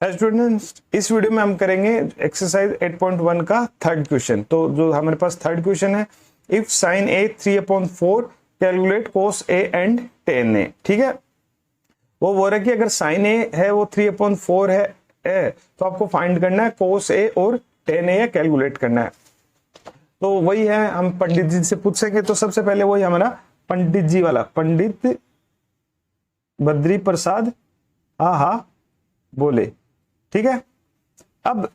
Students, इस video में हम करेंगे एक्सरसाइज 8.1 का थर्ड क्वेश्चन। तो जो हमारे पास थर्ड क्वेश्चन है, if sin A 3/4 calculate cos A and tan A. ठीक है, वो बोल रहा है कि अगर साइन ए है वो 3/4 है तो आपको फाइंड करना है कोस ए और टेन ए कैलकुलेट करना है। तो वही है, हम पंडित जी से पूछ सकें। तो सबसे पहले वही हमारा पंडित जी वाला, पंडित बद्री प्रसाद हा बोले। ठीक है, अब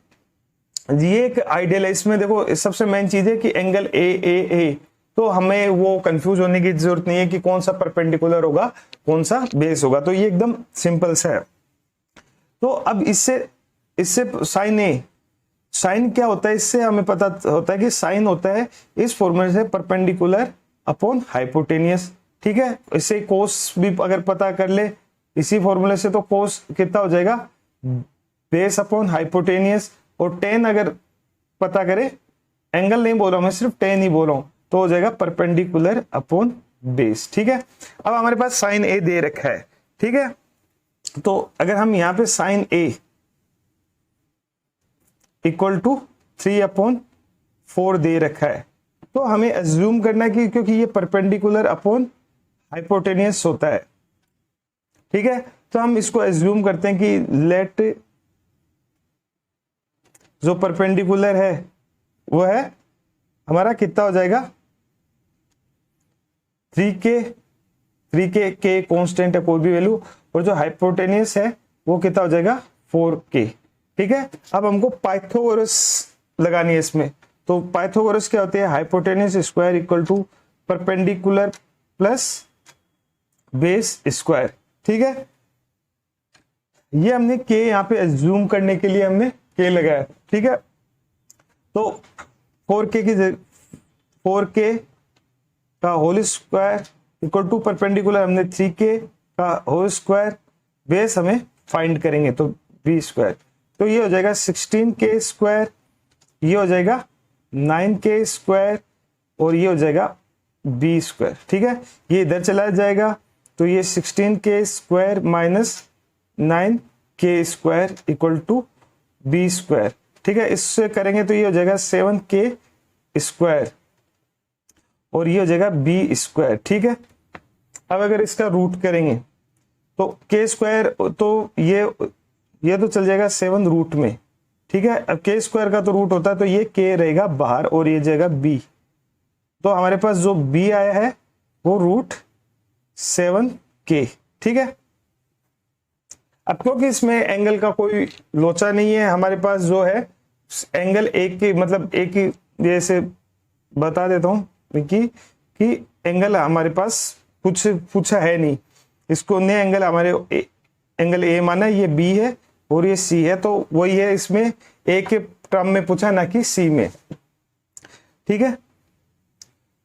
ये एक आइडियल है। इसमें देखो सबसे मेन चीज है कि एंगल ए, तो हमें वो कंफ्यूज होने की जरूरत नहीं है कि कौन सा परपेंडिकुलर होगा कौन सा बेस होगा। तो ये एकदम सिंपल सा है। तो अब इससे साइन क्या होता है, इससे हमें पता होता है कि साइन होता है इस फॉर्मूले से परपेंडिकुलर अपॉन हाइपोटेनियस। ठीक है, इससे कोस भी अगर पता कर ले इसी फॉर्मूले से, तो कोस कितना हो जाएगा, बेस अपॉन हाइपोटेनियस। और टेन अगर पता करे, एंगल नहीं बोल रहा हूं मैं, सिर्फ टेन ही बोल रहा हूं, तो हो जाएगा परपेंडिकुलर अपॉन बेस। ठीक है, अब हमारे पास साइन ए दे रखा है। ठीक है, तो अगर हम यहां पे साइन ए इक्वल टू 3/4 दे रखा है, तो हमें एज्यूम करना है कि क्योंकि ये परपेंडिकुलर अपॉन हाइपोटेनियस होता है। ठीक है, तो हम इसको एज्यूम करते हैं कि लेट जो परपेंडिकुलर है वो है हमारा कितना हो जाएगा, 3k के कांस्टेंट है कोई भी वैल्यू, और जो हाइपोटेनियस है वो कितना हो जाएगा 4k। ठीक है, अब हमको पाइथागोरस लगानी है इसमें। तो पाइथागोरस क्या होती है, hypotenuse square equal to perpendicular plus base square. ठीक है, ये हमने k यहाँ पे एज्यूम करने के लिए हमने k लगाया। ठीक है, तो 4k का whole square equal to perpendicular हमने 3k का होल स्क्वायर, बेस हमें फाइंड करेंगे तो b स्क्वायर। तो ये हो जाएगा 16k स्क्वायर, ये हो जाएगा 9k स्क्वायर, और ये हो जाएगा b स्क्वायर। ठीक है, ये इधर चला जाएगा, तो ये 16k square minus 9k square equal to b square. ठीक है, इससे करेंगे तो ये हो जाएगा 7k स्क्वायर, और ये हो जाएगा b स्क्वायर। ठीक है, अब अगर इसका रूट करेंगे तो k स्क्वायर, तो ये तो चल जाएगा 7 रूट में। ठीक है, अब k स्क्वायर का तो रूट होता है, तो ये k रहेगा बाहर और ये जाएगा b। तो हमारे पास जो b आया है वो रूट 7k। ठीक है, अब क्योंकि इसमें एंगल का कोई लोचा नहीं है, हमारे पास जो है एंगल एक की, मतलब एक ही, जैसे बता देता हूं कि एंगल हमारे पास कुछ पूछा है नहीं। इसको नए एंगल हमारे एंगल ए माना, ये बी है और ये सी है, तो वही है, इसमें ए के टर्म में पूछा ना कि सी में। ठीक है,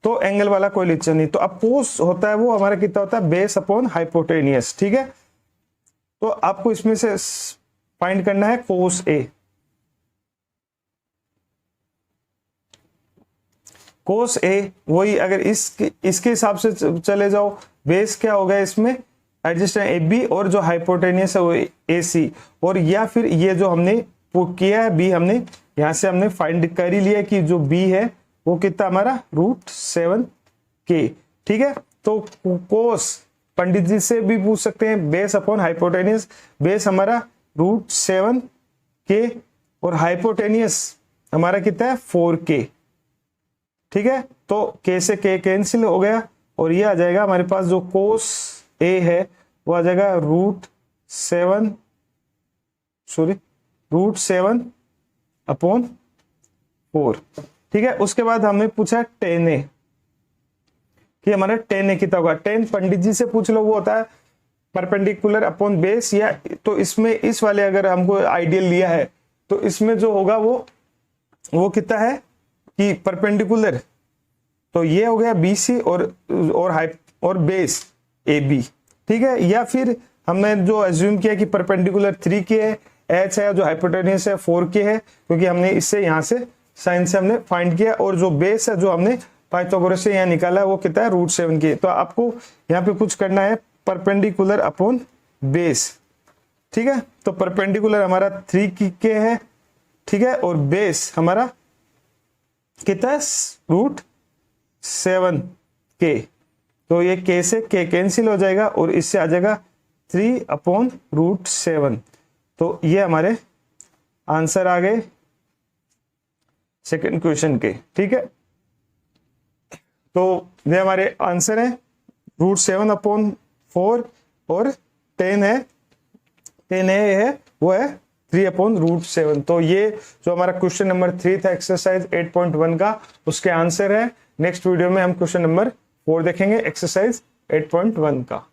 तो एंगल वाला कोई लोचा नहीं। तो अब कोस होता है वो हमारा कितना होता है, बेस अपॉन हाइपोटेनियस। ठीक है, तो आपको इसमें से फाइंड करना है कोस ए। कोस ए वही, अगर इसके हिसाब से चले जाओ, बेस क्या होगा इसमें, एडजस्टेंट ए बी, और जो हाइपोटेनियस है वो ए सी, और या फिर ये जो हमने किया है बी, हमने यहां से हमने फाइंड कर ही लिया कि जो बी है वो कितना हमारा रूट 7k। ठीक है, तो कोस पंडित जी से भी पूछ सकते हैं, बेस अपॉन हाइपोटेनियस, बेस हमारा रूट 7k और हाइपोटेनियस हमारा कितना है 4k। ठीक है, तो k से k कैंसिल हो गया, और ये आ जाएगा हमारे पास जो कोस a है वो आ जाएगा रूट 7/4। ठीक है, उसके बाद हमें पूछा टेन ए कि हमारा टेन ए कितना होगा। टेन पंडित जी से पूछ लो, वो होता है परपेंडिकुलर अपॉन बेस, या तो इसमें इस वाले अगर हमको आइडियल लिया है तो इसमें जो होगा वो कितना है कि परपेंडिकुलर, तो ये हो गया BC और बेस AB। ठीक है, या फिर हमने जो एज्यूम किया कि परपेंडिकुलर 3k है, H है, जो हाइपोटेनियस है 4k है, क्योंकि हमने इससे यहां से साइन से हमने फाइंड किया, और जो बेस है जो हमने पाइथागोरस से यहाँ निकाला है वो कितना है रूट 7k। तो आपको यहाँ पे कुछ करना है परपेंडिकुलर अपॉन बेस। ठीक है। तो परपेंडिकुलर हमारा 3 के है, ठीक है, और बेस हमारा कितना है, √7 के। तो ये के से के कैंसिल हो जाएगा और इससे आ जाएगा 3/√7। तो ये हमारे आंसर आ गए सेकंड क्वेश्चन के, ठीक है। तो ये हमारे आंसर है √7/4 और 10 है वो है 3/√7। तो ये जो हमारा क्वेश्चन नंबर 3 था एक्सरसाइज 8.1 का, उसके आंसर है। नेक्स्ट वीडियो में हम क्वेश्चन नंबर 4 देखेंगे एक्सरसाइज 8.1 का।